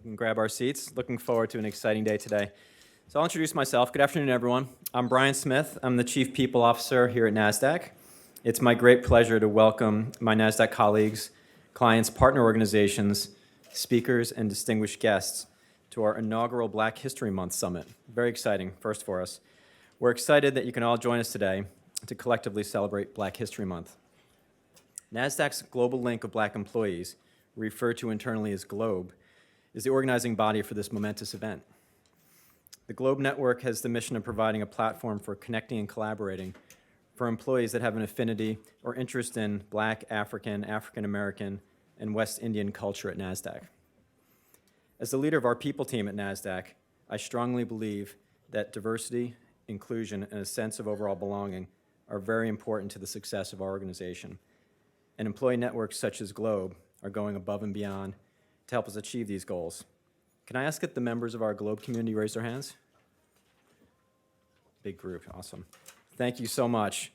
can grab our seats. Looking forward to an exciting day today. So I'll introduce myself. Good afternoon, everyone. I'm Brian Smith. I'm the Chief People Officer here at NASDAQ. It's my great pleasure to welcome my NASDAQ colleagues, clients, partner organizations, speakers, and distinguished guests to our inaugural Black History Month Summit. Very exciting, first for us. We're excited that you can all join us today to collectively celebrate Black History Month. NASDAQ's global link of Black employees, referred to internally as GLOBE, is the organizing body for this momentous event. The GLOBE Network has the mission of providing a platform for connecting and collaborating for employees that have an affinity or interest in Black, African, African American, and West Indian culture at NASDAQ. As the leader of our people team at NASDAQ, I strongly believe that diversity, inclusion, and a sense of overall belonging are very important to the success of our organization. And employee networks such as GLOBE are going above and beyond to help us achieve these goals. Can I ask that the members of our GLOBE community raise their hands? Big group, awesome. Thank you so much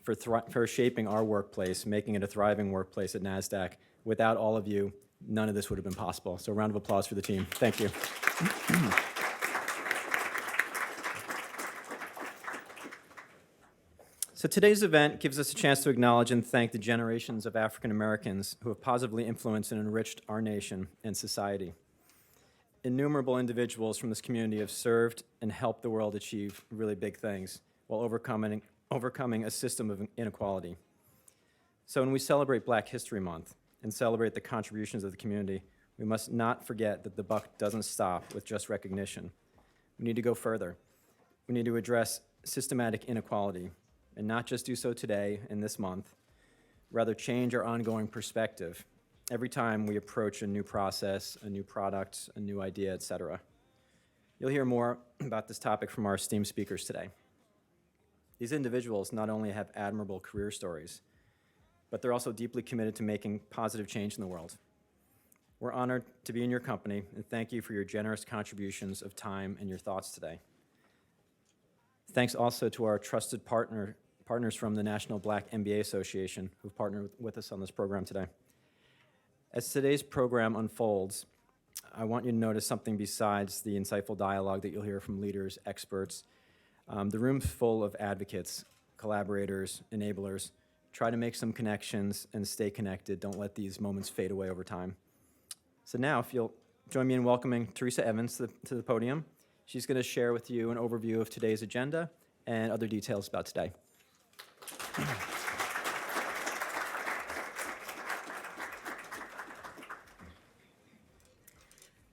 for shaping our workplace, making it a thriving workplace at NASDAQ. Without all of you, none of this would have been possible. So a round of applause for the team. Thank you. So today's event gives us a chance to acknowledge and thank the generations of African Americans who have positively influenced and enriched our nation and society. Innumerable individuals from this community have served and helped the world achieve really big things while overcoming a system of inequality. So when we celebrate Black History Month and celebrate the contributions of the community, we must not forget that the buck doesn't stop with just recognition. We need to go further. We need to address systematic inequality, and not just do so today and this month, rather change our ongoing perspective every time we approach a new process, a new product, a new idea, et cetera. You'll hear more about this topic from our esteemed speakers today. These individuals not only have admirable career stories, but they're also deeply committed to making positive change in the world. We're honored to be in your company, and thank you for your generous contributions of time and your thoughts today. Thanks also to our trusted partners from the National Black MBA Association who've partnered with us on this program today. As today's program unfolds, I want you to notice something besides the insightful dialogue that you'll hear from leaders, experts. The room's full of advocates, collaborators, enablers. Try to make some connections and stay connected. Don't let these moments fade away over time. So now, if you'll join me in welcoming Teresa Evans to the podium. She's going to share with you an overview of today's agenda and other details about today.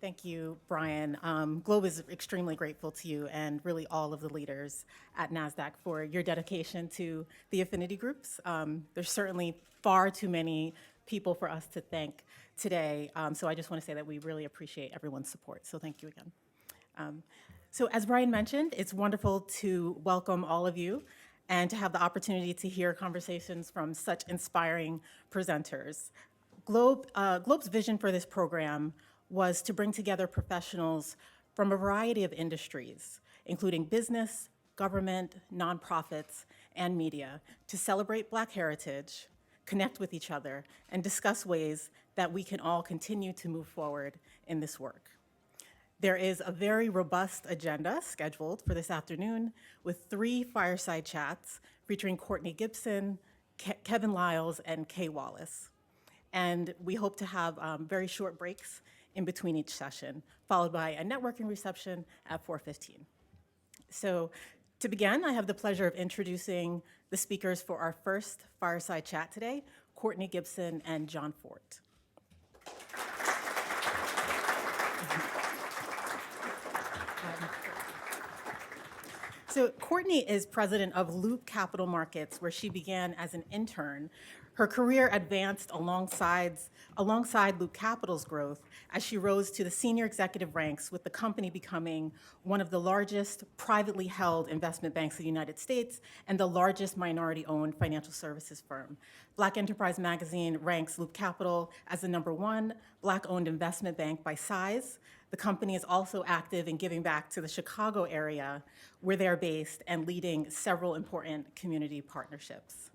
Thank you, Brian. GLOBE is extremely grateful to you and really all of the leaders at NASDAQ for your dedication to the affinity groups. There's certainly far too many people for us to thank today, so I just want to say that we really appreciate everyone's support, so thank you again. So as Brian mentioned, it's wonderful to welcome all of you and to have the opportunity to hear conversations from such inspiring presenters. GLOBE's vision for this program was to bring together professionals from a variety of industries, including business, government, nonprofits, and media, to celebrate Black heritage, connect with each other, and discuss ways that we can all continue to move forward in this work. There is a very robust agenda scheduled for this afternoon with 3 fireside chats featuring Kourtney Gibson, Kevin Liles, and Kay Wallace. And we hope to have very short breaks in between each session, followed by a networking reception at 4:15. So to begin, I have the pleasure of introducing the speakers for our first fireside chat today, Kourtney Gibson and Jon Fortt. So Kourtney is president of Loop Capital Markets, where she began as an intern. Her career advanced alongside Loop Capital's growth as she rose to the senior executive ranks, with the company becoming one of the largest privately held investment banks in the United States and the largest minority-owned financial services firm. Black Enterprise Magazine ranks Loop Capital as the #1 Black-owned investment bank by size. The company is also active in giving back to the Chicago area where they're based and leading several important community partnerships.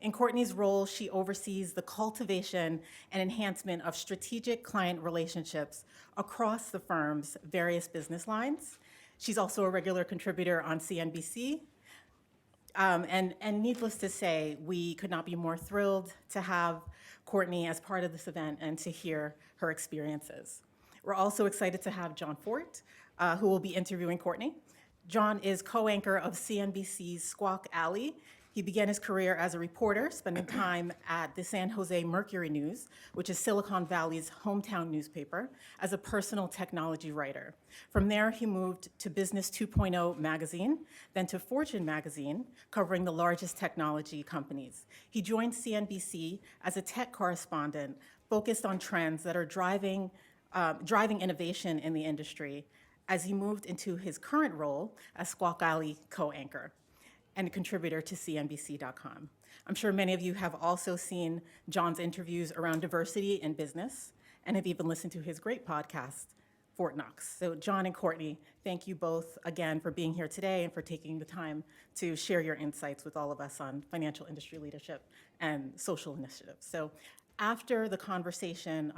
In Kourtney's role, she oversees the cultivation and enhancement of strategic client relationships across the firm's various business lines. She's also a regular contributor on CNBC. And needless to say, we could not be more thrilled to have Kourtney as part of this event and to hear her experiences. We're also excited to have Jon Fortt, who will be interviewing Kourtney. Jon is co-anchor of CNBC's Squawk Alley. He began his career as a reporter, spending time at the San Jose Mercury News, which is Silicon Valley's hometown newspaper, as a personal technology writer. From there, he moved to Business 2.0 magazine, then to Fortune magazine, covering the largest technology companies. He joined CNBC as a tech correspondent, focused on trends that are driving innovation in the industry, as he moved into his current role as Squawk Alley co-anchor and a contributor to CNBC.com. I'm sure many of you have also seen Jon's interviews around diversity in business and have even listened to his great podcast, Fort Knox. So Jon and Kourtney, thank you both again for being here today and for taking the time to share your insights with all of us on financial industry leadership and social initiatives. So after the conversation,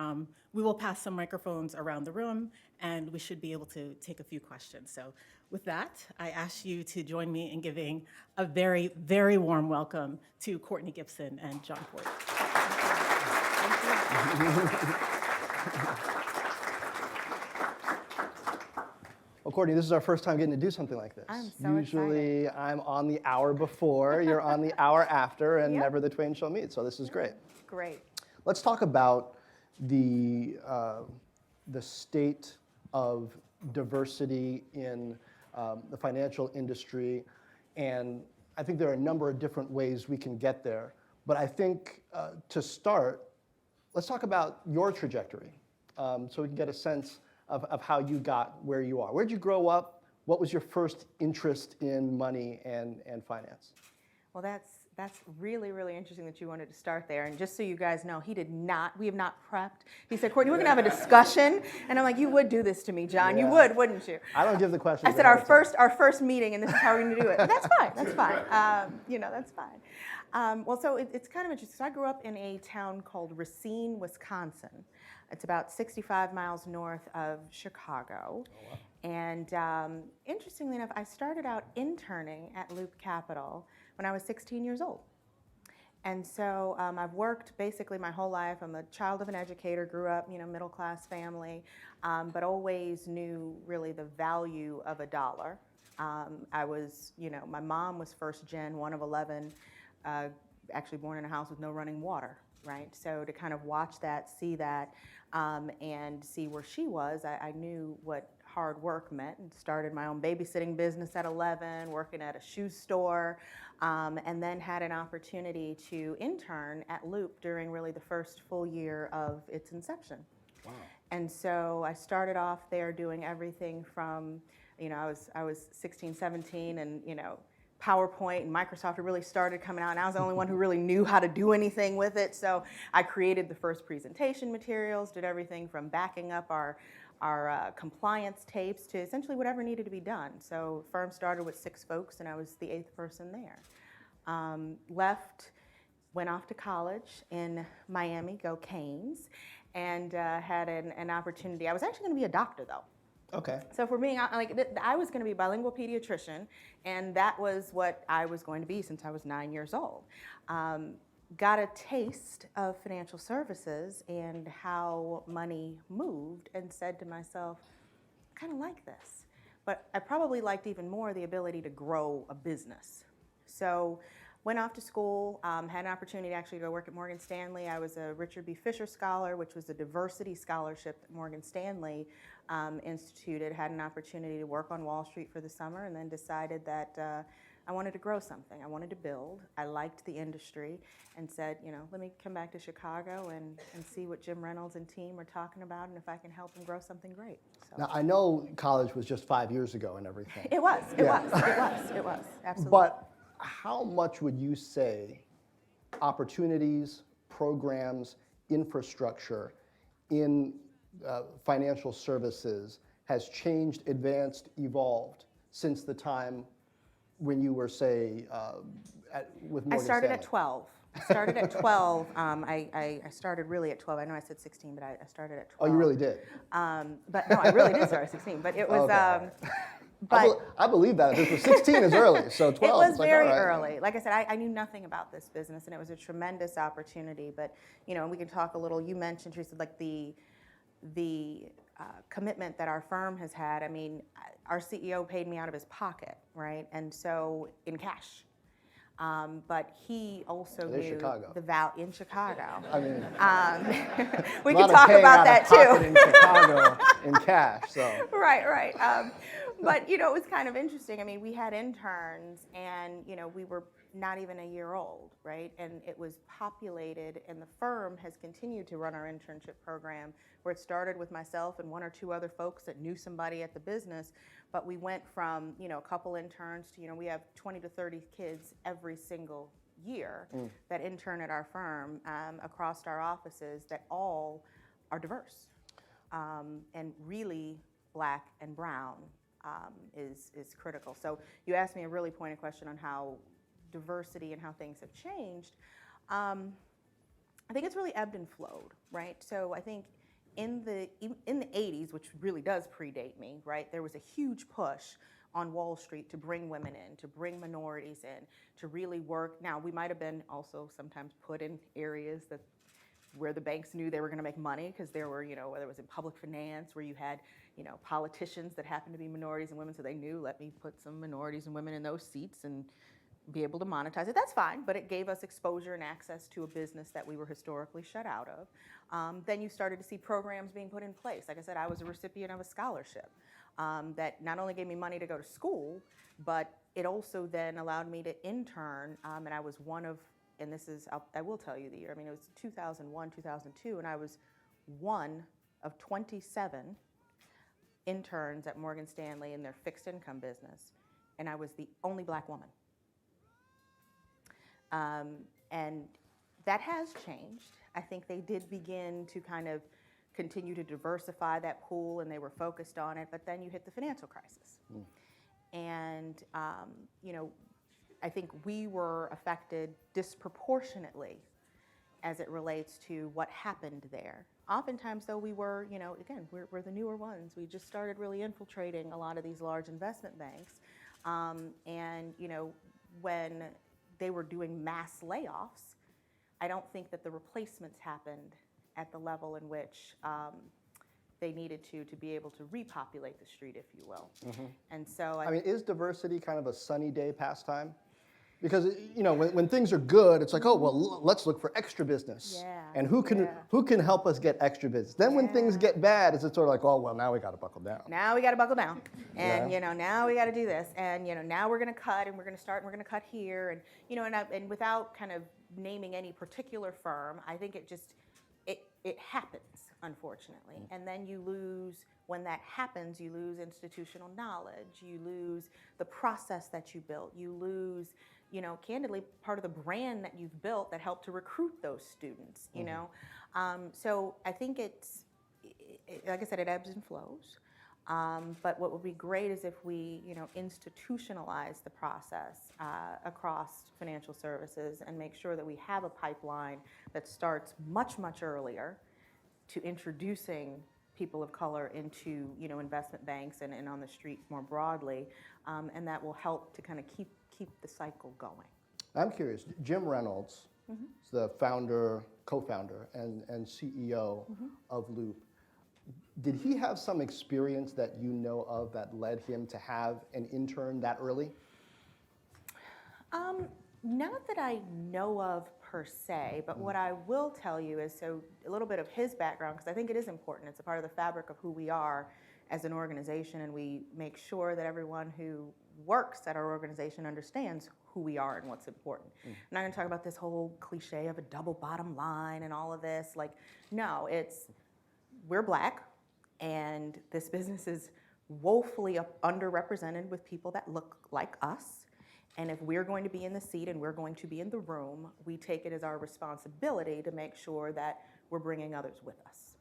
we will pass some microphones around the room, and we should be able to take a few questions. So with that, I ask you to join me in giving a very, very warm welcome to Kourtney Gibson and Jon Fortt. Well, Kourtney, this is our first time getting to do something like this. I'm so Usually excited. I'm on the hour before, you're on the hour after, and Yep. never the twain shall meet, so this is great. Great. Let's talk about the state of diversity in the financial industry, and I think there are a number of different ways we can get there. But I think to start, let's talk about your trajectory, so we can get a sense of how you got where you are. Where'd you grow up? What was your first interest in money and finance? Well, that's really, really interesting that you wanted to start there. And just so you guys know, we have not prepped. He said, Kourtney, we're going to have a discussion. And I'm like, you would do this to me, Jon. Yeah. You would, wouldn't you? I don't give the questions. I said, our first meeting, and this is how we're going to do it. But that's fine. That's fine. That's fine. Well, so it's kind of interesting. So I grew up in a town called Racine, Wisconsin. It's about 65 miles north of Chicago. Oh, wow. And interestingly enough, I started out interning at Loop Capital when I was 16 years old. And so I've worked basically my whole life. I'm a child of an educator, grew up, middle-class family, but always knew really the value of a dollar. I was, my mom was first gen, one of 11, actually born in a house with no running water, right? So to kind of watch that, see that, and see where she was, I knew what hard work meant, and started my own babysitting business at 11, working at a shoe store, and then had an opportunity to intern at Loop during really the first full year of its inception. Wow. And so I started off there doing everything from, I was 16, 17, and PowerPoint and Microsoft had really started coming out, and I was the only one who really knew how to do anything with it. So I created the first presentation materials, did everything from backing up our compliance tapes to essentially whatever needed to be done. So the firm started with 6 folks, and I was the 8th person there. Went off to college in Miami, go Canes, and had an opportunity. I was actually going to be a doctor, though. Okay. So for me, I was going to be a bilingual pediatrician, and that was what I was going to be since I was 9 years old. Got a taste of financial services and how money moved, and said to myself, I kind of like this. But I probably liked even more the ability to grow a business. So went off to school, had an opportunity to actually go work at Morgan Stanley. I was a Richard B. Fisher Scholar, which was a diversity scholarship that Morgan Stanley instituted. Had an opportunity to work on Wall Street for the summer, and then decided that I wanted to grow something. I wanted to build. I liked the industry, and said, let me come back to Chicago and see what Jim Reynolds and team are talking about, and if I can help them grow something great. So. Now, I know college was just 5 years ago and everything. It was, absolutely. But how much would you say opportunities, programs, infrastructure in financial services has changed, advanced, evolved since the time when you were, say, with Morgan I started Stanley? at 12. Started at 12. I started really at 12. I know I said 16, but I started at 12. Oh, you really did? But no, I really did start at 16. But it was, Okay. but I believe that. This was 16 is early, so 12 it was is like, very all right. early. Like I said, I knew nothing about this business, and it was a tremendous opportunity. But you know, we can talk a little. You mentioned, Teresa, like the commitment that our firm has had. I mean, our CEO paid me out of his pocket, right? And so in cash. But he also In knew Chicago. the value in Chicago. I mean, We a can lot of talk paying about out that of pocket too. in Chicago in cash, so. Right. But you know, it was kind of interesting. I mean, we had interns, and you know, we were not even a year old, right? And it was populated, and the firm has continued to run our internship program, where it started with myself and one or two other folks that knew somebody at the business. But we went from, you know, a couple interns to, you know, we have 20 to 30 kids every single year that intern at our firm across our offices that all are diverse and really Black and brown is critical. So you asked me a really pointed question on how diversity and how things have changed. I think it's really ebbed and flowed, right? So I think in the 80s, which really does predate me, right, there was a huge push on Wall Street to bring women in, to bring minorities in, to really work. Now, we might have been also sometimes put in areas that where the banks knew they were going to make money, because there were, you know, whether it was in public finance, where you had, you know, politicians that happened to be minorities and women, so they knew, let me put some minorities and women in those seats and be able to monetize it. That's fine, but it gave us exposure and access to a business that we were historically shut out of. Then you started to see programs being put in place. Like I said, I was a recipient of a scholarship that not only gave me money to go to school, but it also then allowed me to intern, and I was one of, and this is, I will tell you the year, I mean, it was 2001, 2002, and I was one of 27 interns at Morgan Stanley in their fixed income business, and I was the only Black woman. And that has changed. I think they did begin to kind of continue to diversify that pool, and they were focused on it, but then you hit the financial crisis. And, you know, I think we were affected disproportionately as it relates to what happened there. Oftentimes, though, we were, you know, again, we're the newer ones. We just started really infiltrating a lot of these large investment banks. And, you know, when they were doing mass layoffs, I don't think that the replacements happened at the level in which they needed to be able to repopulate the street, if you will. And so I mean, is diversity kind of a sunny day pastime? Because, you know, when things are good, it's like, oh, well, let's look for extra business. Yeah, And who can help us get extra business? Then when things get bad, it's sort of like, oh, well, now we got to buckle down. Now we got to buckle down. And, you know, now we got to do this. And, you know, now we're going to cut, and we're going to start, and we're going to cut here. And, you know, and without kind of naming any particular firm, I think it just, it happens, unfortunately. And then you lose, when that happens, you lose institutional knowledge. You lose the process that you built. You lose, you know, candidly, part of the brand that you've built that helped to recruit those students, you know. So I think it's, like I said, it ebbs and flows. But what would be great is if we, you know, institutionalize the process across financial services and make sure that we have a pipeline that starts much, much earlier to introducing people of color into, you know, investment banks and on the street more broadly, and that will help to kind of keep the cycle going. I'm curious, Jim Reynolds is the founder, co-founder, and CEO of Loop. Did he have some experience that you know of that led him to have an intern that early? Not that I know of per se, but what I will tell you is, so a little bit of his background, because I think it is important. It's a part of the fabric of who we are as an organization, and we make sure that everyone who works at our organization understands who we are and what's important. I'm not going to talk about this whole cliche of a double bottom line and all of this. Like, no, it's, we're Black, and this business is woefully underrepresented with people that look like us. And if we're going to be in the seat and we're going to be in the room, we take it as our responsibility to make sure that we're bringing others with us.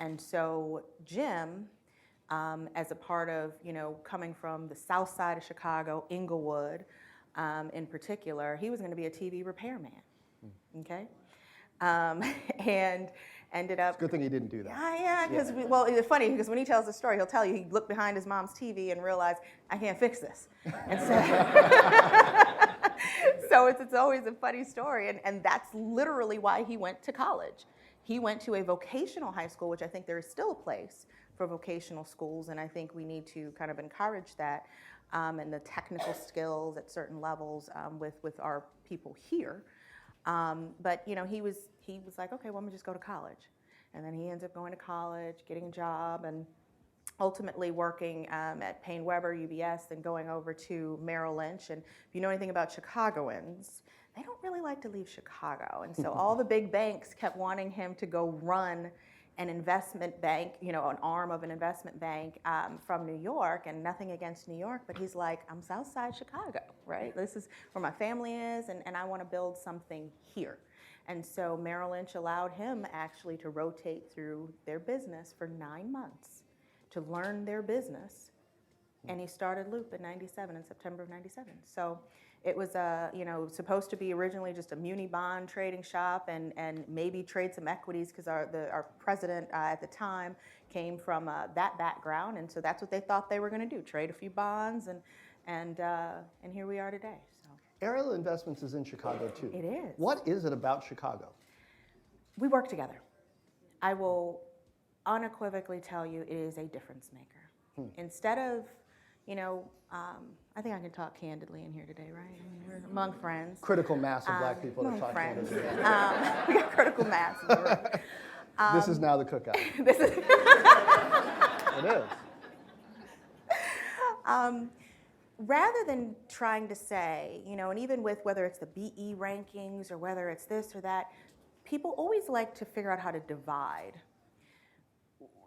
And so Jim, as a part of, you know, coming from the south side of Chicago, Inglewood in particular, he was going to be a TV repairman. okay? And ended up. Good thing he didn't do that. Yeah, because, well, it's funny, because when he tells the story, he'll tell you he looked behind his mom's TV and realized, I can't fix this. And so it's always a funny story, and that's literally why he went to college. He went to a vocational high school, which I think there is still a place for vocational schools, and I think we need to kind of encourage that, and the technical skills at certain levels with our people here. But you know, he was like, okay, well, I'm gonna just go to college, and then he ends up going to college, getting a job, and ultimately working at Payne Weber, UBS, then going over to Merrill Lynch. And if you know anything about Chicagoans, they don't really like to leave Chicago, and so all the big banks kept wanting him to go run an investment bank, you know, an arm of an investment bank from New York, and nothing against New York, but he's like, I'm Southside Chicago, right? This is where my family is, and I want to build something here. And so Merrill Lynch allowed him actually to rotate through their business for 9 months to learn their business, and he started Loop in '97, in September of '97. So it was supposed to be originally just a muni bond trading shop and maybe trade some equities, because our president at the time came from that background, and so that's what they thought they were going to do: trade a few bonds, and here we are today. So Ariel Investments is in Chicago too. it is. What is it about Chicago? We work together. I will unequivocally tell you, it is a difference maker. Instead of, I think I can talk candidly in here today, right? I mean, we're among friends. Critical mass of black people to among talk friends. to. We got critical mass in the room. This is now the cookout. This is It is. rather than trying to say, and even with whether it's the BE rankings or whether it's this or that, people always like to figure out how to divide.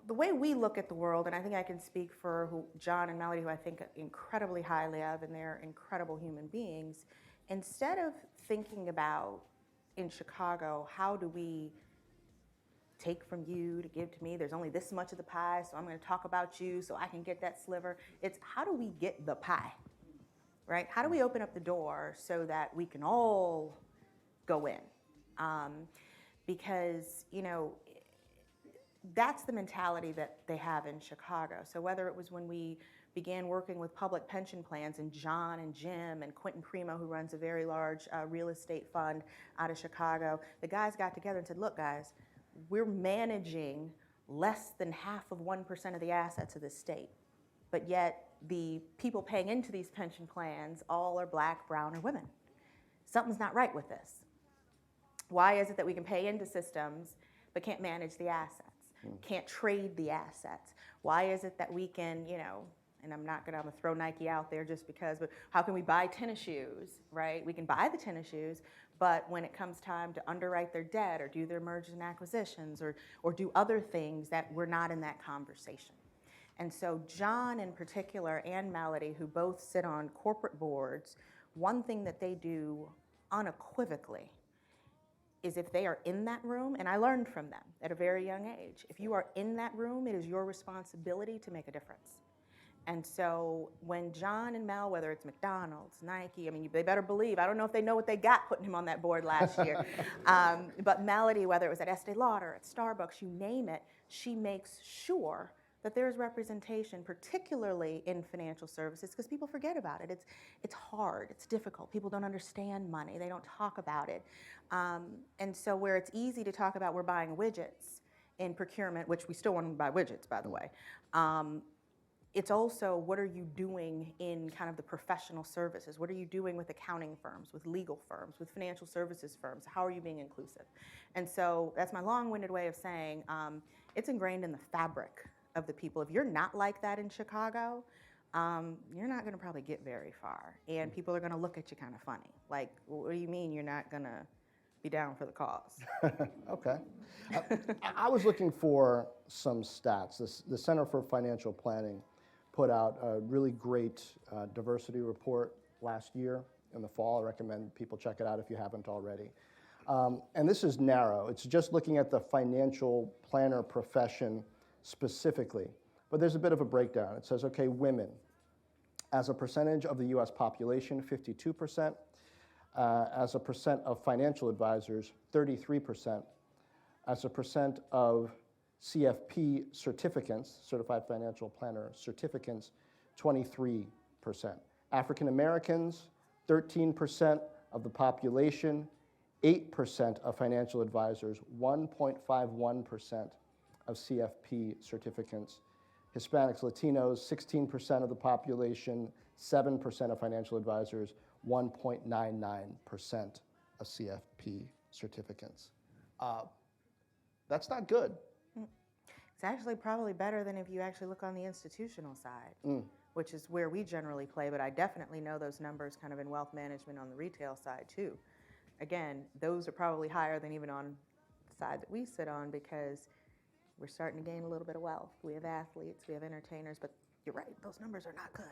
The way we look at the world, and I think I can speak for Jon and Melody, who I think incredibly highly of, and they're incredible human beings, instead of thinking about, in Chicago, how do we take from you to give to me? There's only this much of the pie, so I'm going to talk about you so I can get that sliver. It's how do we get the pie, right? How do we open up the door so that we can all go in? Because, that's the mentality that they have in Chicago. So whether it was when we began working with public pension plans, and John and Jim and Quentin Primo, who runs a very large real estate fund out of Chicago, the guys got together and said, look, guys, we're managing less than 0.5% of the assets of the state, but yet the people paying into these pension plans all are black, brown, or women. Something's not right with this. Why is it that we can pay into systems but can't manage the assets? Can't trade the assets? Why is it that we can, and I'm gonna throw Nike out there just because, but how can we buy tennis shoes, right? We can buy the tennis shoes, but when it comes time to underwrite their debt or do their mergers and acquisitions or do other things, that we're not in that conversation. And so Jon in particular and Melody, who both sit on corporate boards, one thing that they do unequivocally is if they are in that room, and I learned from them at a very young age, if you are in that room, it is your responsibility to make a difference. And so when Jon and Mel, whether it's McDonald's, Nike, they better believe, I don't know if they know what they got putting him on that board last year, but Melody, whether it was at Estee Lauder, at Starbucks, you name it, she makes sure that there's representation, particularly in financial services, because people forget about it. It's hard, it's difficult. People don't understand money, they don't talk about it. And so where it's easy to talk about we're buying widgets in procurement, which we still want to buy widgets, by the way, it's also what are you doing in kind of the professional services? What are you doing with accounting firms, with legal firms, with financial services firms? How are you being inclusive? And so that's my long-winded way of saying it's ingrained in the fabric of the people. If you're not like that in Chicago, you're not going to probably get very far. And people are going to look at you kind of funny. Like, what do you mean you're not going to be down for the cause? Okay. I was looking for some stats. The Center for Financial Planning put out a really great diversity report last year in the fall. I recommend people check it out if you haven't already. And this is narrow. It's just looking at the financial planner profession specifically. But there's a bit of a breakdown. It says, okay, women, as a percentage of the US population, 52%. as a percent of financial advisors, 33%. As a percent of CFP certificants, Certified Financial Planner certificants, 23%. African Americans, 13% of the population, 8% of financial advisors, 1.51% of CFP certificants. Hispanics, Latinos, 16% of the population, 7% of financial advisors, 1.99% of CFP certificants. That's not good. It's actually probably better than if you actually look on the institutional side, which is where we generally play, but I definitely know those numbers kind of in wealth management on the retail side too. Again, those are probably higher than even on the side that we sit on because we're starting to gain a little bit of wealth. We have athletes, we have entertainers, but you're right, those numbers are not good.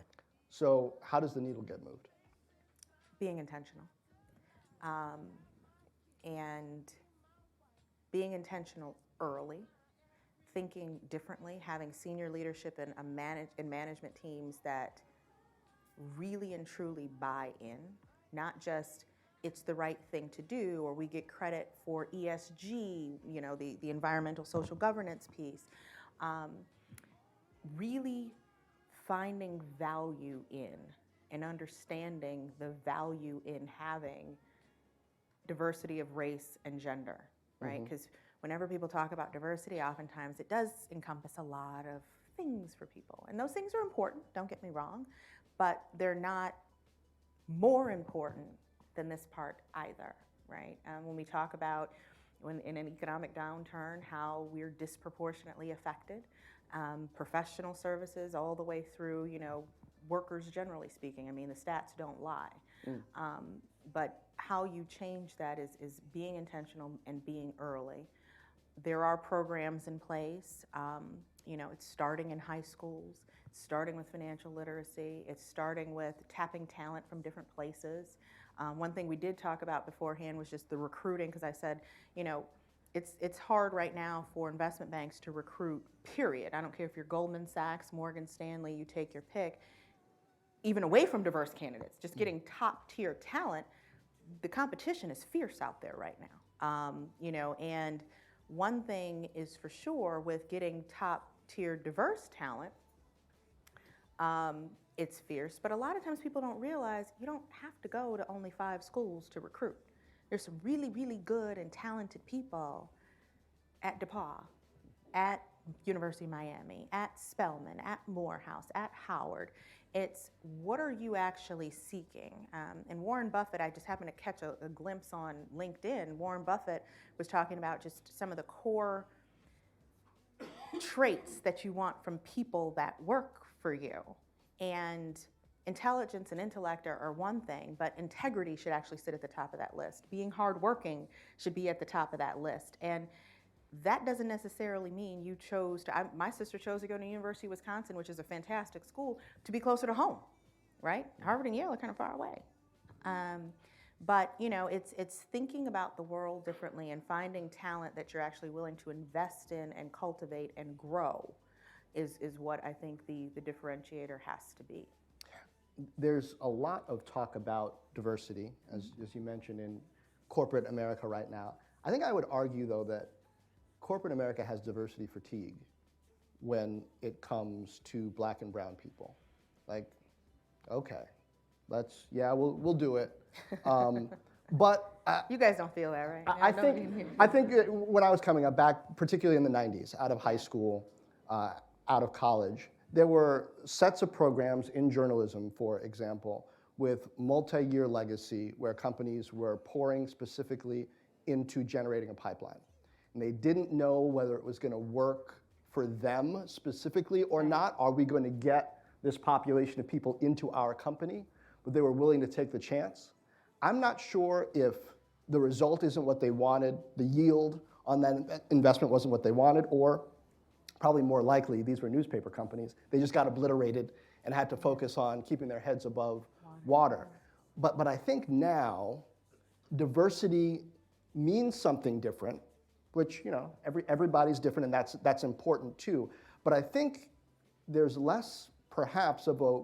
So how does the needle get moved? Being intentional. And being intentional early, thinking differently, having senior leadership and management teams that really and truly buy in, not just it's the right thing to do, or we get credit for ESG, you know, the environmental social governance piece. Really finding value in and understanding the value in having diversity of race and gender, right? Because whenever people talk about diversity, oftentimes it does encompass a lot of things for people. And those things are important, don't get me wrong, but they're not more important than this part either, right? When we talk about when in an economic downturn, how we're disproportionately affected, professional services all the way through, you know, workers generally speaking. I mean, the stats don't lie. But how you change that is being intentional and being early. There are programs in place. You know, it's starting in high schools, it's starting with financial literacy, it's starting with tapping talent from different places. One thing we did talk about beforehand was just the recruiting, because I said, you know, it's hard right now for investment banks to recruit, period. I don't care if you're Goldman Sachs, Morgan Stanley, you take your pick, even away from diverse candidates, just getting top tier talent. The competition is fierce out there right now. You know, and one thing is for sure with getting top tier diverse talent, it's fierce, but a lot of times people don't realize you don't have to go to only 5 schools to recruit. There's some really, really good and talented people at DePaul, at University of Miami, at Spelman, at Morehouse, at Howard. It's what are you actually seeking? And Warren Buffett, I just happened to catch a glimpse on LinkedIn. Warren Buffett was talking about just some of the core traits that you want from people that work for you. And intelligence and intellect are one thing, but integrity should actually sit at the top of that list. Being hardworking should be at the top of that list. And that doesn't necessarily mean you chose to, my sister chose to go to University of Wisconsin, which is a fantastic school, to be closer to home, right? Harvard and Yale are kind of far away. But you know, it's thinking about the world differently and finding talent that you're actually willing to invest in and cultivate and grow is what I think the differentiator has to be. There's a lot of talk about diversity, as you mentioned, in corporate America right now. I think I would argue, though, that corporate America has diversity fatigue when it comes to black and brown people. Like, okay, we'll do it. But you guys don't feel that, right? I think that when I was coming up, back particularly in the 90s, out of high school, out of college, there were sets of programs in journalism, for example, with multi-year legacy where companies were pouring specifically into generating a pipeline. And they didn't know whether it was going to work for them specifically or not. Are we going to get this population of people into our company? But they were willing to take the chance. I'm not sure if the result isn't what they wanted, the yield on that investment wasn't what they wanted, or probably more likely, these were newspaper companies. They just got obliterated and had to focus on keeping their heads above water. But I think now diversity means something different, which, you know, everybody's different, and that's important too. But I think there's less, perhaps, of a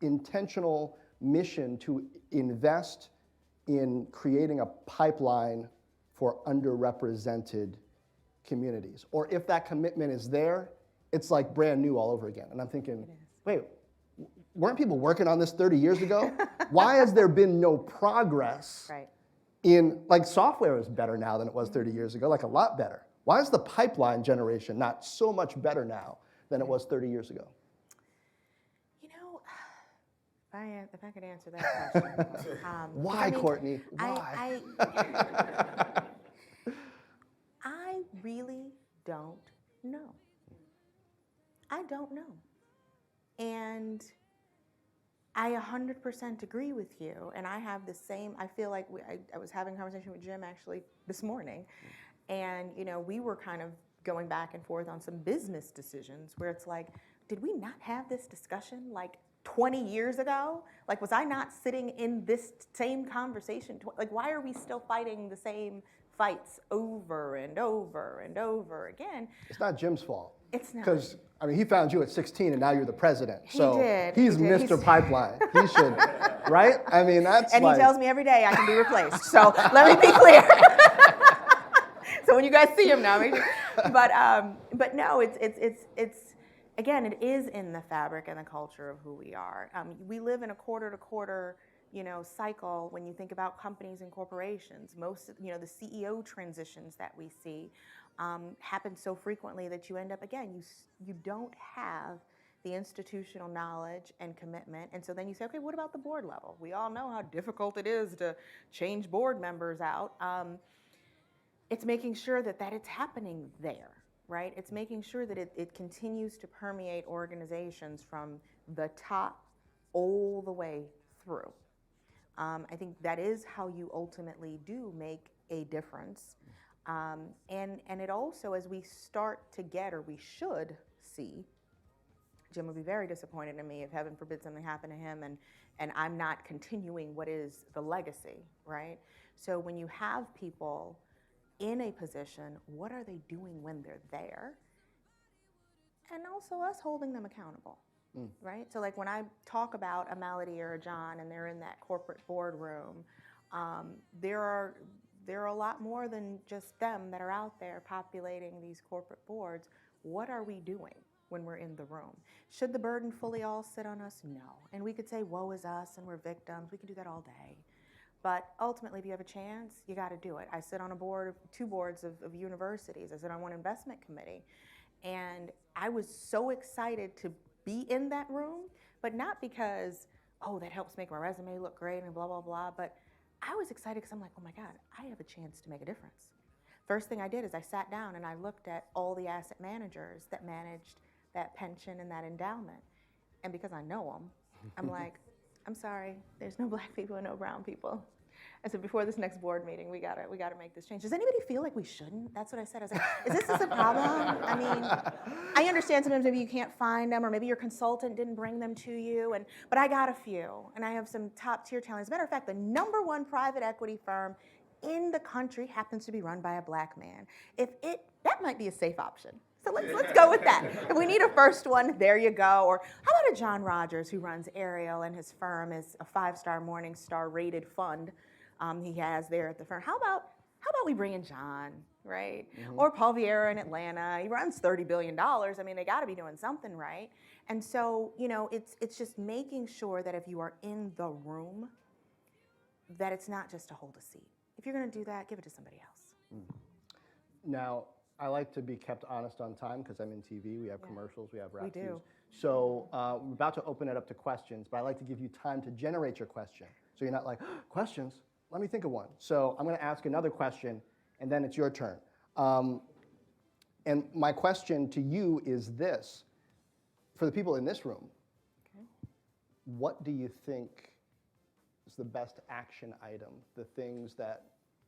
intentional mission to invest in creating a pipeline for underrepresented communities? Or if that commitment is there, it's like brand new all over again. And I'm thinking, wait, weren't people working on this 30 years ago? Why has there been no progress Right. in, like, software is better now than it was 30 years ago, like a lot better. Why is the pipeline generation not so much better now than it was 30 years ago? You know, if I could answer that question. Why, Kourtney? Why? I really don't know. I don't know. And I 100% agree with you. And I have the same, I feel like I was having a conversation with Jim actually this morning. And, you know, we were kind of going back and forth on some business decisions where it's like, did we not have this discussion like 20 years ago? Like, was I not sitting in this same conversation? Like, why are we still fighting the same fights over and over and over again? It's not Jim's fault. It's not. Because, I mean, he found you at 16 and now you're the president. So did. he's He did. Mr. Pipeline. He should, right? I mean, that's And like, he tells me every day I can be replaced. So let me be clear. So when you guys see him now, make sure. But no, it's again, it is in the fabric and the culture of who we are. We live in a quarter to quarter, you know, cycle. When you think about companies and corporations, most, you know, the CEO transitions that we see happen so frequently that you end up, again, you don't have the institutional knowledge and commitment. And so then you say, okay, what about the board level? We all know how difficult it is to change board members out. It's making sure that it's happening there, right? It's making sure that it continues to permeate organizations from the top all the way through. I think that is how you ultimately do make a difference. And it also, as we start to get, or we should see, Jim would be very disappointed in me if, heaven forbid, something happened to him and I'm not continuing what is the legacy, right? So when you have people in a position, what are they doing when they're there? And also us holding them accountable, right? So like when I talk about a Melody or a Jon and they're in that corporate boardroom, there are a lot more than just them that are out there populating these corporate boards. What are we doing when we're in the room? Should the burden fully all sit on us? No. And we could say, woe is us, and we're victims. We can do that all day. But ultimately, if you have a chance, you got to do it. I sit on two boards of universities. I sit on one investment committee. And I was so excited to be in that room, but not because, oh, that helps make my resume look great and blah, blah, blah. But I was excited because I'm like, oh my God, I have a chance to make a difference. First thing I did is I sat down and I looked at all the asset managers that managed that pension and that endowment. And because I know them, I'm like, I'm sorry, there's no black people and no brown people. I said, before this next board meeting, we gotta make this change. Does anybody feel like we shouldn't? That's what I said. I was like, is this a problem? I mean, I understand sometimes maybe you can't find them, or maybe your consultant didn't bring them to you, but I got a few, and I have some top tier talent. As a matter of fact, the #1 private equity firm in the country happens to be run by a black man. That might be a safe option. So let's go with that. If we need a first one, there you go. Or how about a John Rogers who runs Ariel, and his firm is a 5-star Morningstar rated fund he has there at the firm. How about we bring in John, right? Mm-hmm. Or Paul Vieira in Atlanta. He runs $30 billion. I mean, they got to be doing something right. And so, you know, it's just making sure that if you are in the room, that it's not just to hold a seat. If you're going to do that, give it to somebody else. Now, I like to be kept honest on time because I'm in TV. We have commercials, we have rap We do. cues. So we're about to open it up to questions, but I like to give you time to generate your question. So you're not like, questions? Let me think of one. So I'm going to ask another question, and then it's your turn. And my question to you is this. For the people in this room, what do you think is the best action item, the things that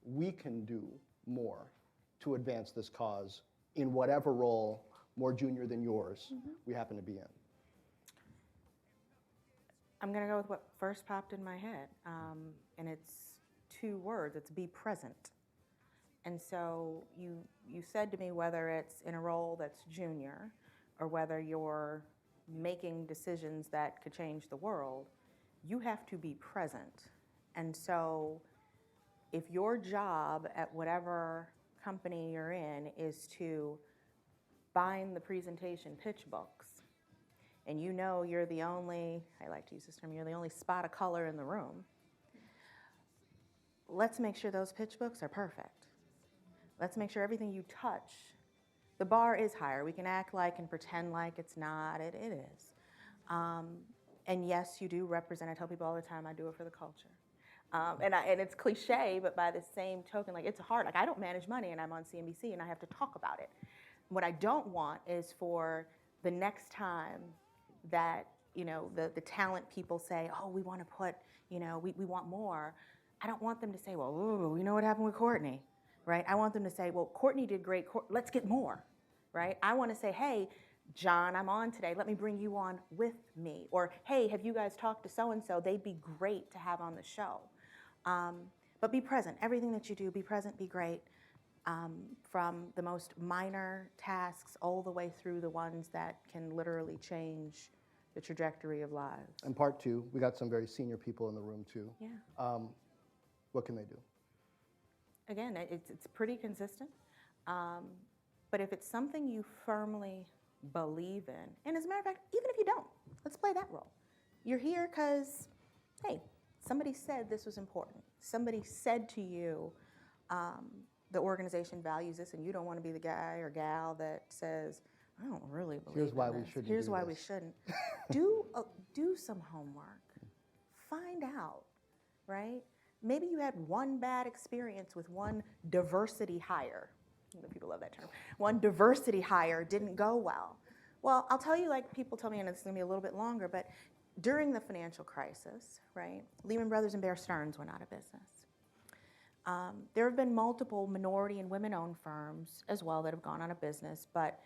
we can do more to advance this cause in whatever role, more junior than yours, we happen to be in? I'm going to go with what first popped in my head, and it's 2 words. It's be present. And so you said to me whether it's in a role that's junior or whether you're making decisions that could change the world, you have to be present. And so if your job at whatever company you're in is to bind the presentation pitch books, and you know you're the only, I like to use this term, you're the only spot of color in the room, let's make sure those pitch books are perfect. Let's make sure everything you touch, the bar is higher. We can act like and pretend like it's not, it is. And yes, you do represent, I tell people all the time, I do it for the culture. And it's cliche, but by the same token, like it's hard. Like I don't manage money and I'm on CNBC and I have to talk about it. What I don't want is for the next time that, the talent people say, oh, we want to put, we want more. I don't want them to say, well, ooh, we know what happened with Kourtney, right? I want them to say, well, Kourtney did great, let's get more, right? I want to say, hey, John, I'm on today, let me bring you on with me. Or, hey, have you guys talked to so-and-so? They'd be great to have on the show. But be present. Everything that you do, be present, be great. From the most minor tasks all the way through the ones that can literally change the trajectory of lives. And part two, we got some very senior people in the room too. Yeah. What can they do? Again, it's pretty consistent. But if it's something you firmly believe in, and as a matter of fact, even if you don't, let's play that role. You're here because, hey, somebody said this was important. Somebody said to you, the organization values this, and you don't want to be the guy or gal that says, I don't really believe Here's why in we this. shouldn't Here's do why this. we shouldn't. Do some homework. Find out, right? Maybe you had one bad experience with one diversity hire. People love that term. One diversity hire didn't go well. Well, I'll tell you, like people tell me, and it's going to be a little bit longer, but during the financial crisis, right, Lehman Brothers and Bear Stearns went out of business. There have been multiple minority and women-owned firms as well that have gone out of business, but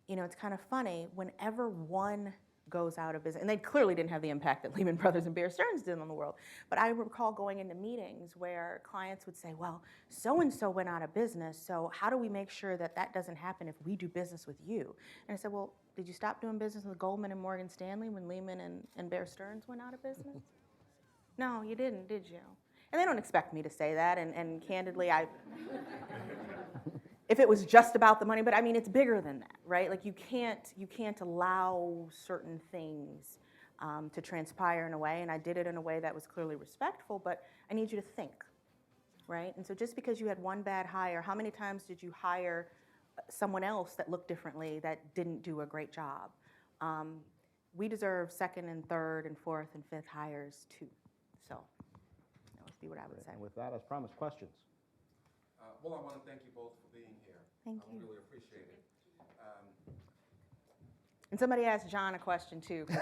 it's kind of funny, whenever one goes out of business, and they clearly didn't have the impact that Lehman Brothers and Bear Stearns did on the world, but I recall going into meetings where clients would say, well, so-and-so went out of business, so how do we make sure that that doesn't happen if we do business with you? And I said, well, did you stop doing business with Goldman and Morgan Stanley when Lehman and Bear Stearns went out of business? No, you didn't, did you? And they don't expect me to say that, and candidly, if it was just about the money, but I mean, it's bigger than that, right? Like you can't allow certain things to transpire in a way, and I did it in a way that was clearly respectful, but I need you to think, right? And so just because you had one bad hire, how many times did you hire someone else that looked differently that didn't do a great job? We deserve second and third and fourth and fifth hires too. So that would be what I would say. And with that, as promised, questions. Well, I want to thank you both for being here. Thank I you. really appreciate it. And somebody asked John a question too. 'Cause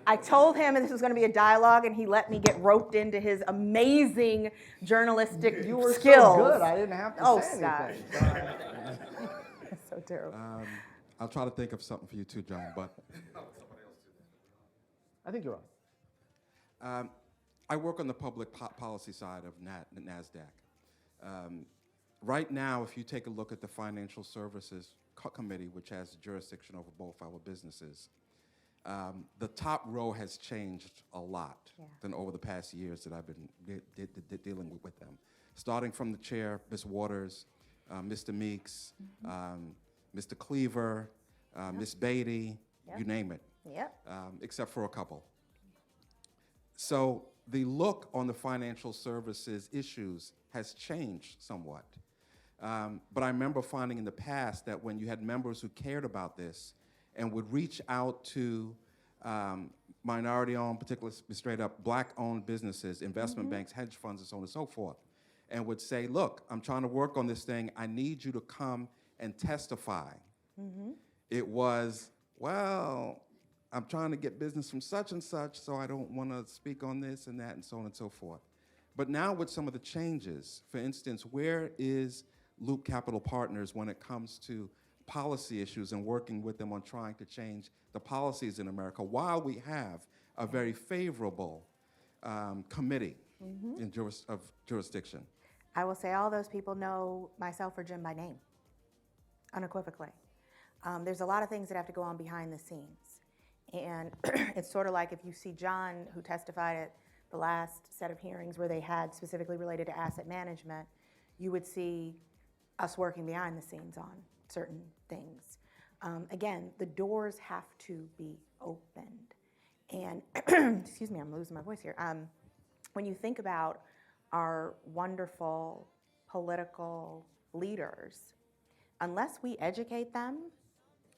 I told him this was going to be a dialogue, and he let me get roped into his amazing journalistic You were skills. so good, I didn't have to say anything. That's so terrible. I'll try to think of something for you too, John, but I think you're on. I work on the public policy side of NASDAQ. Right now, if you take a look at the Financial Services Committee, which has jurisdiction over both our businesses, the top row has changed a lot than over the past years that I've been dealing with them. Starting from the chair, Ms. Waters, Mr. Meeks, Mr. Cleaver, Ms. Beatty, you name it, except for a couple. So the look on the financial services issues has changed somewhat. But I remember finding in the past that when you had members who cared about this and would reach out to minority-owned, particularly straight up black-owned businesses, investment banks, hedge funds, and so on and so forth, and would say, look, I'm trying to work on this thing. I need you to come and testify. It was, well, I'm trying to get business from such and such, so I don't want to speak on this and that and so on and so forth. But now with some of the changes, for instance, where is Loop Capital Partners when it comes to policy issues and working with them on trying to change the policies in America, while we have a very favorable committee of jurisdiction? I will say all those people know myself or Jim by name, unequivocally. There's a lot of things that have to go on behind the scenes. And it's sort of like if you see John, who testified at the last set of hearings where they had specifically related to asset management, you would see us working behind the scenes on certain things. Again, the doors have to be opened. And, excuse me, I'm losing my voice here. When you think about our wonderful political leaders, unless we educate them,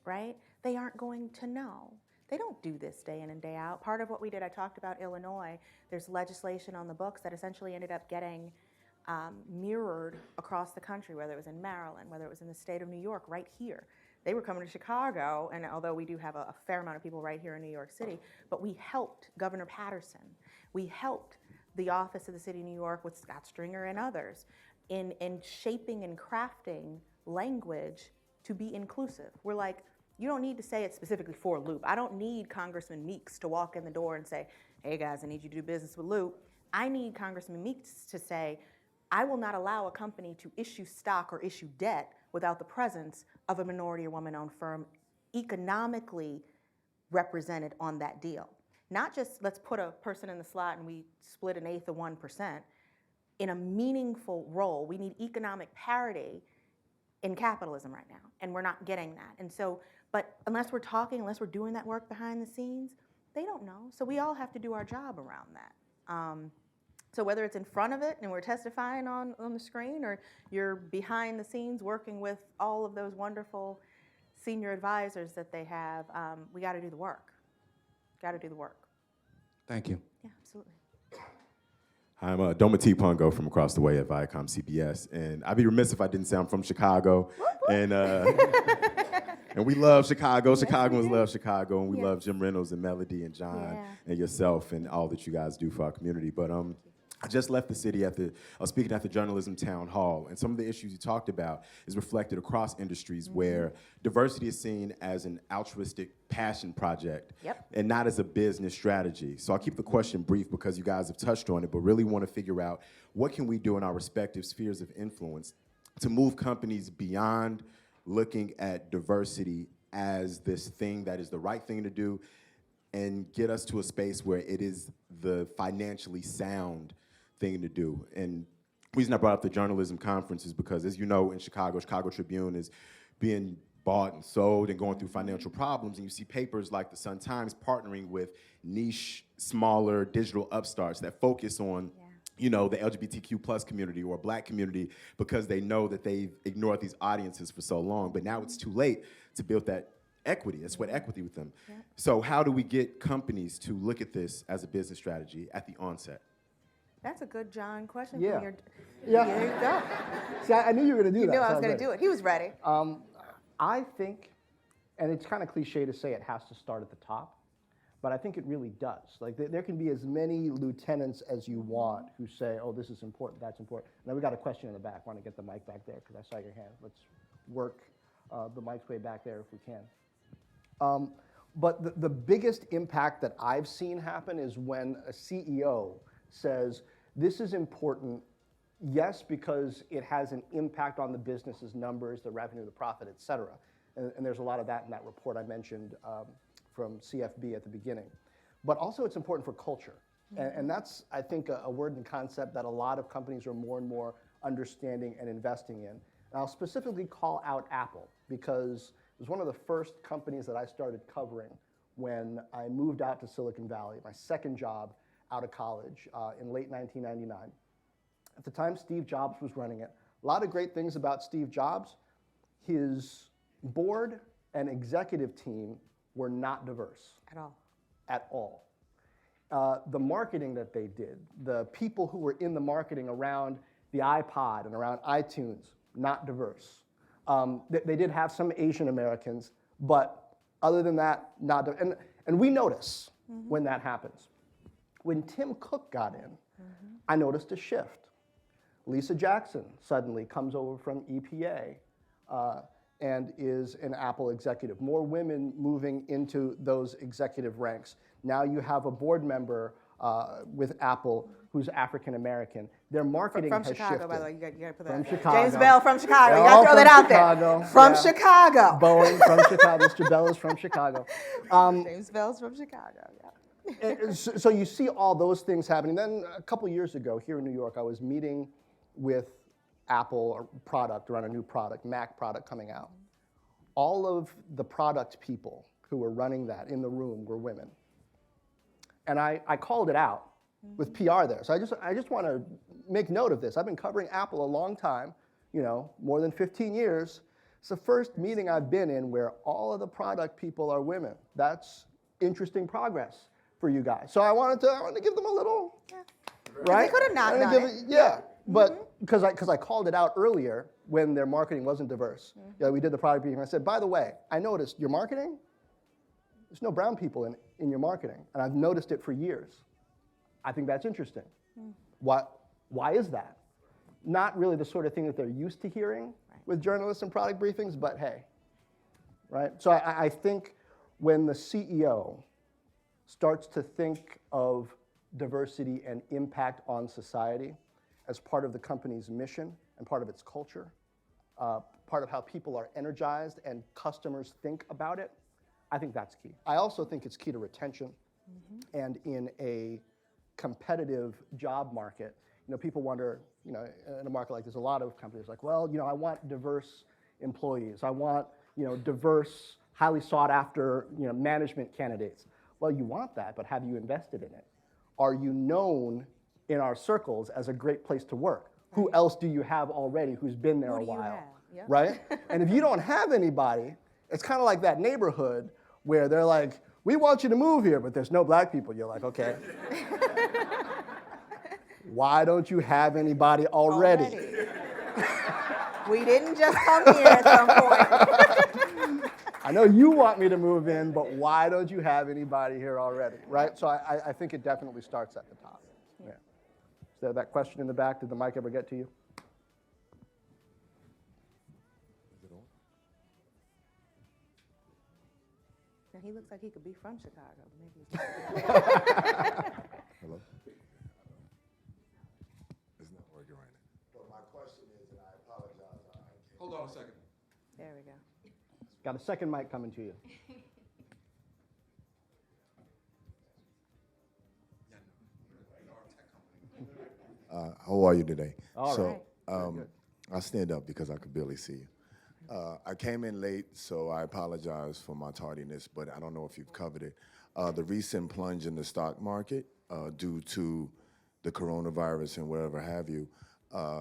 right, they aren't going to know. They don't do this day in and day out. Part of what we did, I talked about Illinois. There's legislation on the books that essentially ended up getting mirrored across the country, whether it was in Maryland, whether it was in the state of New York, right here. They were coming to Chicago, and although we do have a fair amount of people right here in New York City, but we helped Governor Patterson. We helped the office of the city of New York with Scott Stringer and others in shaping and crafting language to be inclusive. We're like, you don't need to say it specifically for Loop. I don't need Congressman Meeks to walk in the door and say, hey guys, I need you to do business with Loop. I need Congressman Meeks to say, I will not allow a company to issue stock or issue debt without the presence of a minority or woman-owned firm economically represented on that deal. Not just let's put a person in the slot and we split 1/8 of 1%. In a meaningful role, we need economic parity in capitalism right now, and we're not getting that. And so, but unless we're talking, unless we're doing that work behind the scenes, they don't know. So we all have to do our job around that. So whether it's in front of it and we're testifying on the screen, or you're behind the scenes working with all of those wonderful senior advisors that they have, we got to do the work. Got to do the work. Thank you. Yeah, absolutely. I'm Doma T. Pungo from across the way at Viacom CBS, and I'd be remiss if I didn't say I'm from Chicago, and we love Chicago. Chicagoans love Chicago, and we love Jim Reynolds and Melody and John and yourself and all that you guys do for our community. But I just left the city speaking at the Journalism Town Hall, and some of the issues you talked about is reflected across industries where diversity is seen as an altruistic passion project and not as a business strategy. So I'll keep the question brief because you guys have touched on it, but really want to figure out what can we do in our respective spheres of influence to move companies beyond looking at diversity as this thing that is the right thing to do and get us to a space where it is the financially sound thing to do. And the reason I brought up the journalism conference is because, as you know, in Chicago Tribune is being bought and sold and going through financial problems, and you see papers like the Sun-Times partnering with niche, smaller digital upstarts that focus on the LGBTQ plus community or Black community because they know that they've ignored these audiences for so long. But now it's too late to build that equity, sweat equity with them. So how do we get companies to look at this as a business strategy at the onset? That's a good John question. Yeah. From your, Yeah. There you go. See, I knew you were going to do that. You knew I so was going ready. to do it. He was ready. I think, and it's kind of cliche to say it has to start at the top, but I think it really does. Like there can be as many lieutenants as you want who say, oh, this is important, that's important. Now we got a question in the back. Want to get the mic back there because I saw your hand. Let's work the mic's way back there if we can. But the biggest impact that I've seen happen is when a CEO says, this is important, yes, because it has an impact on the business's numbers, the revenue, the profit, et cetera. And there's a lot of that in that report I mentioned from CFB at the beginning. But also it's important for culture. And that's, I think, a word and concept that a lot of companies are more and more understanding and investing in. And I'll specifically call out Apple because it was one of the first companies that I started covering when I moved out to Silicon Valley, my second job out of college in late 1999. At the time, Steve Jobs was running it. A lot of great things about Steve Jobs. His board and executive team were not diverse. At all. At all. The marketing that they did, the people who were in the marketing around the iPod and around iTunes, not diverse. They did have some Asian Americans, but other than that, not diverse. And we notice when that happens. When Tim Cook got in, I noticed a shift. Lisa Jackson suddenly comes over from EPA and is an Apple executive. More women moving into those executive ranks. Now you have a board member with Apple who's African American. Their marketing From has Chicago, shifted. by the way, you got to put that. From Chicago. James Bell from Chicago. They're You got all to throw that from out there. Chicago. From Yeah. Chicago. Boeing from Chicago. Mr. Bell is from Chicago. James Bell's from Chicago. Yeah. So you see all those things happening. Then a couple years ago here in New York, I was meeting with Apple or product around a new product, Mac product coming out. All of the product people who were running that in the room were women. And I called it out with PR there. So I just want to make note of this. I've been covering Apple a long time, more than 15 years. It's the first meeting I've been in where all of the product people are women. That's interesting progress for you guys. So I wanted to give them a little, right? They could have not done it. Yeah, but because I called it out earlier when their marketing wasn't diverse. Yeah, we did the product briefing. I said, by the way, I noticed your marketing, there's no brown people in your marketing, and I've noticed it for years. I think that's interesting. Why is that? Not really the sort of thing that they're used to hearing with journalists and product briefings, but hey, right? So I think when the CEO starts to think of diversity and impact on society as part of the company's mission and part of its culture, part of how people are energized and customers think about it, I think that's key. I also think it's key to retention. And in a competitive job market, people wonder, in a market like this, a lot of companies are like, well, I want diverse employees. I want, diverse, highly sought after, management candidates. Well, you want that, but have you invested in it? Are you known in our circles as a great place to work? Who else do you have already who's been there a while? Yep. Right? And if you don't have anybody, it's kind of like that neighborhood where they're like, we want you to move here, but there's no black people. You're like, okay. Why don't you have anybody already? We didn't just come here at some point. I know you want me to move in, but why don't you have anybody here already, right? So I think it definitely starts at the top. Yeah. Is there that question in the back? Did the mic ever get to you? Now, he looks like he could be from Chicago. Maybe. Hello? It's not working right now. But my question is, and I apologize. Hold on a second. There we go. Got a second mic coming to you. How are you today? All right. I stand up because I could barely see you. I came in late, so I apologize for my tardiness, but I don't know if you've covered it. The recent plunge in the stock market due to the coronavirus and whatever have you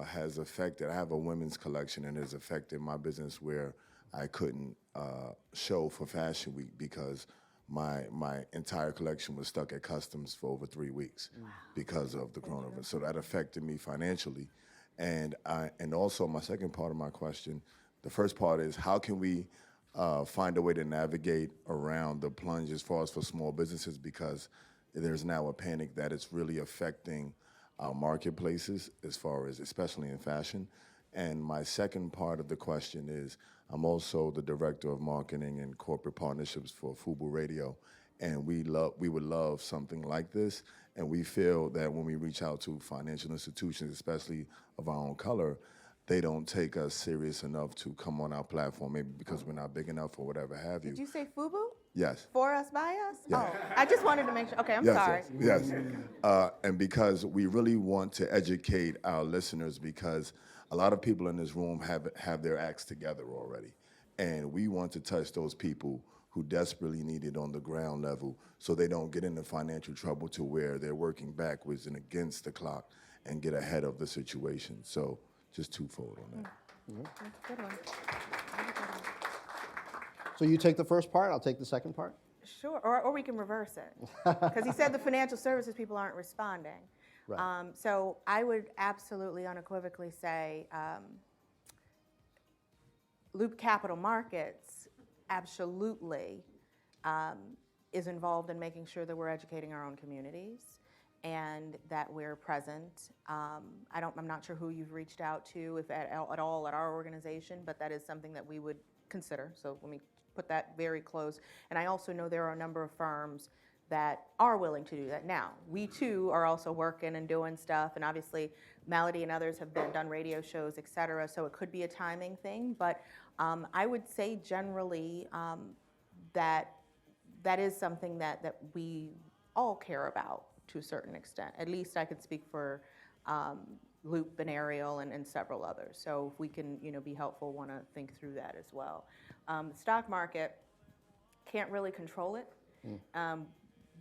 has affected, I have a women's collection, and has affected my business where I couldn't show for Fashion Week because my entire collection was stuck at customs for over 3 weeks because of the coronavirus. So that affected me financially. And also my second part of my question, the first part is how can we find a way to navigate around the plunge as far as for small businesses, because there's now a panic that it's really affecting our marketplaces as far as, especially in fashion. And my second part of the question is, I'm also the director of marketing and corporate partnerships for Fubu Radio, and we would love something like this. And we feel that when we reach out to financial institutions, especially of our own color, they don't take us serious enough to come on our platform, maybe because we're not big enough or whatever have you. Did you say FUBU? Yes. For us, by us? Yeah. Oh, I just wanted to make sure. Okay, I'm sorry. Yes. And because we really want to educate our listeners, because a lot of people in this room have their acts together already. And we want to touch those people who desperately need it on the ground level so they don't get into financial trouble to where they're working backwards and against the clock and get ahead of the situation. So just twofold on that. That's a good one. So you take the first part, I'll take the second part. Sure, or we can reverse it. Because he said the financial services people aren't responding. Right. So I would absolutely unequivocally say Loop Capital Markets absolutely is involved in making sure that we're educating our own communities and that we're present. I'm not sure who you've reached out to, if at all at our organization, but that is something that we would consider. So let me put that very close. And I also know there are a number of firms that are willing to do that. Now, we too are also working and doing stuff, and obviously Melody and others have done radio shows, et cetera, so it could be a timing thing, but I would say generally that is something that we all care about to a certain extent. At least I could speak for Loop and Ariel and several others. So if we can, be helpful, want to think through that as well. The stock market, can't really control it.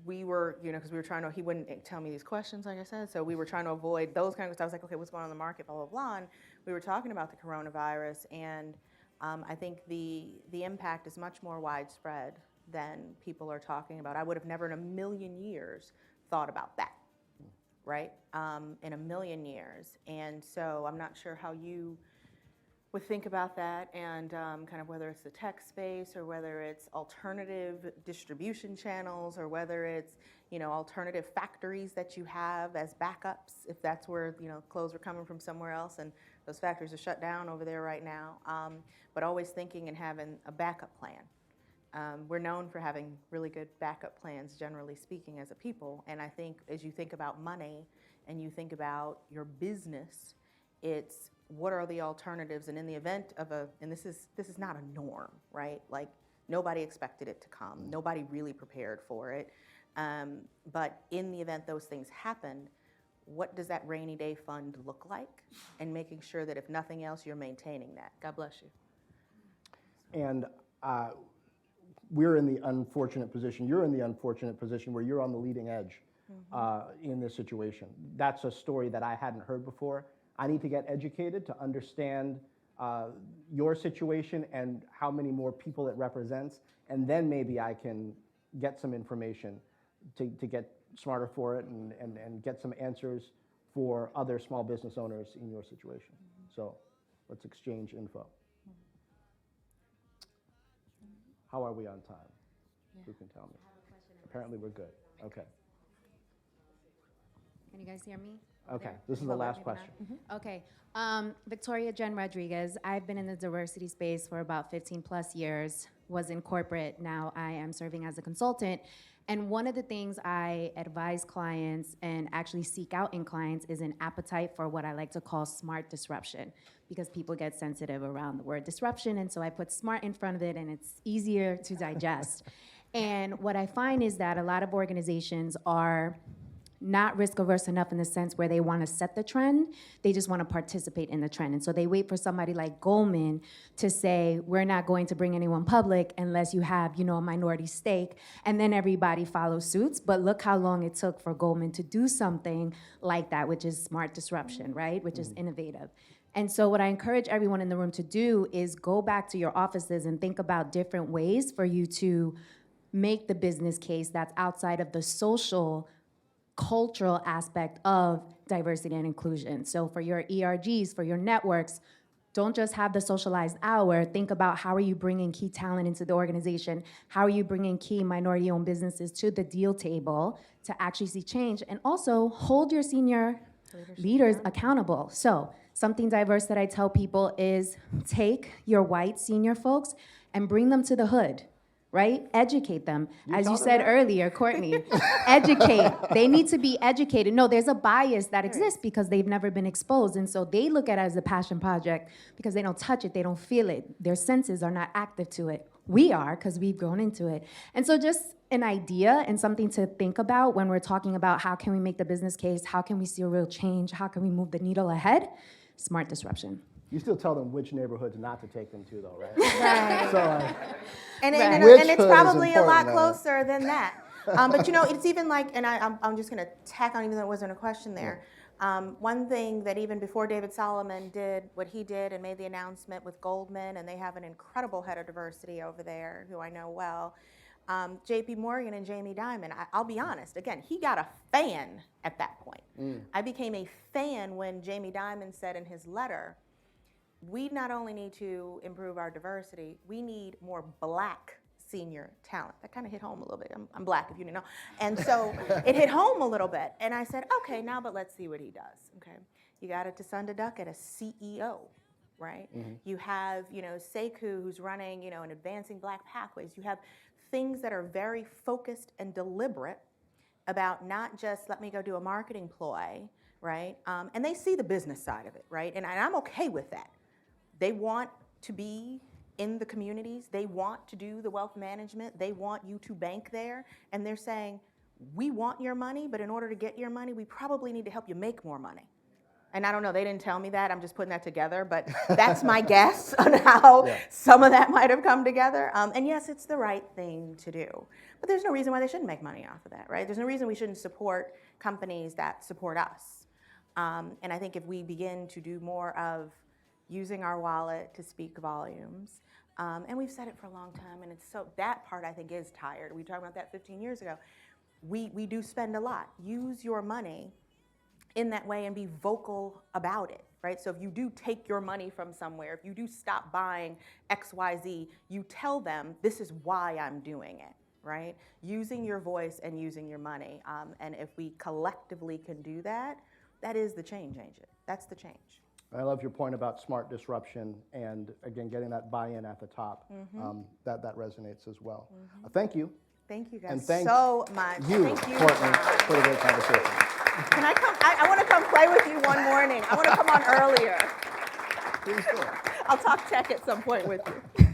We were, because we were trying to, he wouldn't tell me these questions, like I said, so we were trying to avoid those kind of stuff. I was like, okay, what's going on in the market, blah, blah, blah. And we were talking about the coronavirus, and I think the impact is much more widespread than people are talking about. I would have never in a million years thought about that, right? In a million years. And so I'm not sure how you would think about that, and kind of whether it's the tech space or whether it's alternative distribution channels or whether it's alternative factories that you have as backups if that's where clothes are coming from somewhere else and those factories are shut down over there right now. But always thinking and having a backup plan. We're known for having really good backup plans, generally speaking, as a people. And I think as you think about money and you think about your business, it's what are the alternatives? And in the event of and this is not a norm, right? Like nobody expected it to come. Nobody really prepared for it. But in the event those things happened, what does that rainy day fund look like? And making sure that if nothing else, you're maintaining that. God bless you. And we're in the unfortunate position, you're in the unfortunate position where you're on the leading edge in this situation. That's a story that I hadn't heard before. I need to get educated to understand your situation and how many more people it represents, and then maybe I can get some information to get smarter for it and get some answers for other small business owners in your situation. So let's exchange info. How are we on time? Who can tell me? Apparently we're good. Okay. Can you guys hear me? Okay, this is the last question. Okay, Victoria Jen Rodriguez. I've been in the diversity space for about 15 plus years, was in corporate, now I am serving as a consultant. And one of the things I advise clients and actually seek out in clients is an appetite for what I like to call smart disruption, because people get sensitive around the word disruption, and so I put smart in front of it and it's easier to digest. And what I find is that a lot of organizations are not risk averse enough in the sense where they want to set the trend, they just want to participate in the trend. And so they wait for somebody like Goldman to say, we're not going to bring anyone public unless you have, a minority stake, and then everybody follows suits. But look how long it took for Goldman to do something like that, which is smart disruption, right? Which is innovative. And so what I encourage everyone in the room to do is go back to your offices and think about different ways for you to make the business case that's outside of the social cultural aspect of diversity and inclusion. So for your ERGs, for your networks, don't just have the socialized hour. Think about how are you bringing key talent into the organization? How are you bringing key minority-owned businesses to the deal table to actually see change? And also hold your senior leaders accountable. So something diverse that I tell people is take your white senior folks and bring them to the hood. Right? Educate them. As you said earlier, Kourtney, educate. They need to be educated. No, there's a bias that exists because they've never been exposed. And so they look at it as a passion project because they don't touch it, they don't feel it. Their senses are not active to it. We are, because we've grown into it. And so just an idea and something to think about when we're talking about how can we make the business case, how can we see a real change, how can we move the needle ahead? Smart disruption. You still tell them which neighborhoods not to take them to, though, right? Right. So, And Which it's hood probably is a lot important, closer than that. But it's even like, and I'm just going to tack on, even though it wasn't a question there. One thing that even before David Solomon did what he did and made the announcement with Goldman, and they have an incredible head of diversity over there who I know well, J.P. Morgan and Jamie Dimon, I'll be honest, again, he got a fan at that point. I became a fan when Jamie Dimon said in his letter, we not only need to improve our diversity, we need more Black senior talent. That kind of hit home a little bit. I'm Black, if you didn't know. And so it hit home a little bit. And I said, okay, now, but let's see what he does. Okay, you got it to Sundaduck at a CEO, right? You have, Sekou, who's running, and advancing Black pathways. You have things that are very focused and deliberate about not just let me go do a marketing ploy, right? And they see the business side of it, right? And I'm okay with that. They want to be in the communities. They want to do the wealth management. They want you to bank there. And they're saying, we want your money, but in order to get your money, we probably need to help you make more money. And I don't know, they didn't tell me that, I'm just putting that together, but that's my guess on how some of that might have come together. And yes, it's the right thing to do. But there's no reason why they shouldn't make money off of that, right? There's no reason we shouldn't support companies that support us. And I think if we begin to do more of using our wallet to speak volumes, and we've said it for a long time, and it's so, that part I think is tired. We talked about that 15 years ago. We do spend a lot. Use your money in that way and be vocal about it, right? So if you do take your money from somewhere, if you do stop buying XYZ, you tell them, this is why I'm doing it, right? Using your voice and using your money. And if we collectively can do that, that is the change agent. That's the change. I love your point about smart disruption and, again, getting that buy-in at the top. That resonates as well. Thank you. Thank you guys And thank so much. you, Thank you, Kourtney, Jon. for the great conversation. Can I come? I want to come play with you one morning. I want to come on earlier. Please do. I'll talk tech at some point with you.